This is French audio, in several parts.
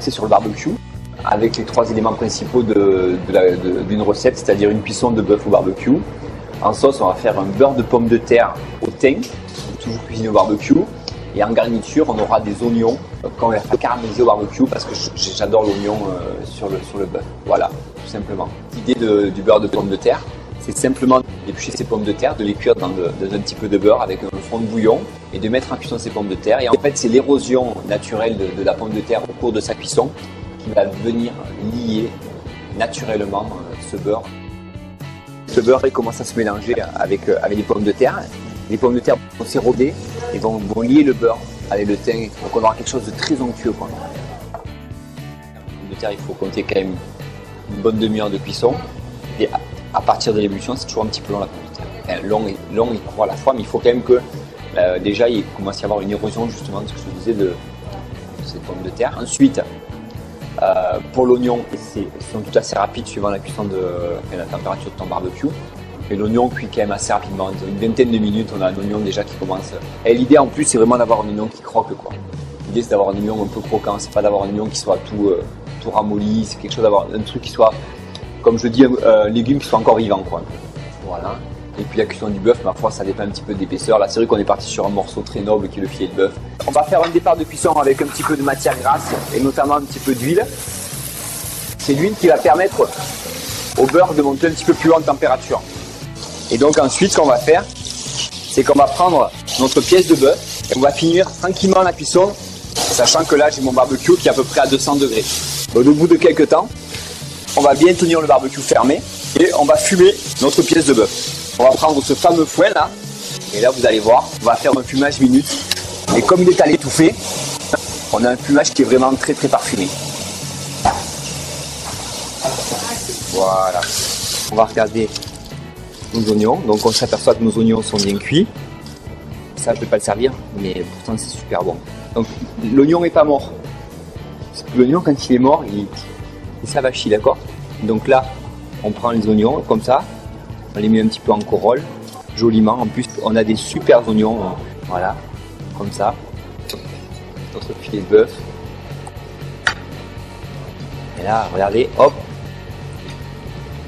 axé sur le barbecue, avec les 3 éléments principaux d'une recette, c'est-à-dire une cuisson de bœuf au barbecue. En sauce, on va faire un beurre de pommes de terre au thym, toujours cuisiné au barbecue. Et en garniture, on aura des oignons qu'on va faire caraméliser au barbecue parce que j'adore l'oignon sur le bœuf. Voilà, tout simplement. L'idée du beurre de pommes de terre, c'est simplement d'éplucher ces pommes de terre, de les cuire dans un petit peu de beurre avec un fond de bouillon et de mettre en cuisson ces pommes de terre. Et en fait, c'est l'érosion naturelle de la pomme de terre au cours de sa cuisson qui va venir lier naturellement ce beurre. Ce beurre il commence à se mélanger avec les pommes de terre. Les pommes de terre vont s'éroder et vont lier le beurre avec le thym. Donc on aura quelque chose de très onctueux. Les pommes de terre, il faut compter quand même une bonne demi-heure de cuisson. Et à partir de l'ébullition, c'est toujours un petit peu long la pomme de terre. Enfin, long et court à la fois, mais il faut quand même que déjà il commence à y avoir une érosion justement de ce que je te disais de cette pomme de terre. Ensuite, pour l'oignon, c'est tout assez rapide suivant la cuisson la température de ton barbecue. Et l'oignon cuit quand même assez rapidement, une vingtaine de minutes, on a un oignon déjà qui commence. Et l'idée en plus, c'est vraiment d'avoir un oignon qui croque, quoi. L'idée c'est d'avoir un oignon un peu croquant, c'est pas d'avoir un oignon qui soit tout ramolli, c'est quelque chose d'avoir un truc qui soit, comme je dis, un légume qui soit encore vivant, quoi. Voilà. Et puis la cuisson du bœuf, ma foi, ça dépend un petit peu d'épaisseur. Là, c'est vrai qu'on est parti sur un morceau très noble qui est le filet de bœuf. On va faire un départ de cuisson avec un petit peu de matière grasse et notamment un petit peu d'huile. C'est l'huile qui va permettre au beurre de monter un petit peu plus haut en température. Et donc ensuite, ce qu'on va faire, c'est qu'on va prendre notre pièce de bœuf et on va finir tranquillement la cuisson, sachant que là, j'ai mon barbecue qui est à peu près à 200 degrés. Donc, au bout de quelques temps, on va bien tenir le barbecue fermé et on va fumer notre pièce de bœuf. On va prendre ce fameux fouet là, et là, vous allez voir, on va faire un fumage minute. Et comme il est à l'étouffer, on a un fumage qui est vraiment très très parfumé. Voilà. On va regarder nos oignons, donc on s'aperçoit que nos oignons sont bien cuits. Ça, je ne peux pas le servir, mais pourtant c'est super bon. Donc l'oignon n'est pas mort. Parce que l'oignon, quand il est mort, il s'avachit, d'accord? Donc là, on prend les oignons comme ça, on les met un petit peu en corolle, joliment. En plus, on a des super oignons, voilà, comme ça. Notre filet de bœuf. Et là, regardez, hop,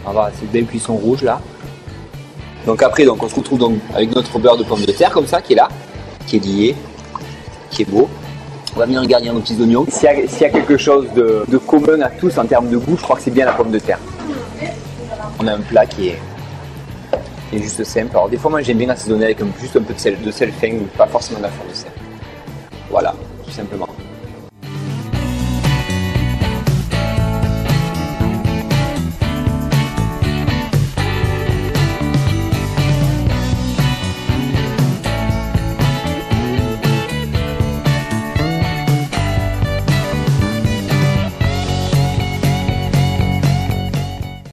on va cette belle cuisson rouge là. Donc après, on se retrouve donc avec notre beurre de pomme de terre comme ça, qui est là, qui est lié, qui est beau. On va venir garnir nos petits oignons. S'il y a quelque chose de commun à tous en termes de goût, je crois que c'est bien la pomme de terre. On a un plat qui est juste simple. Alors des fois, moi j'aime bien assaisonner avec juste un peu de sel fin, pas forcément de la fleur de sel. Voilà, tout simplement.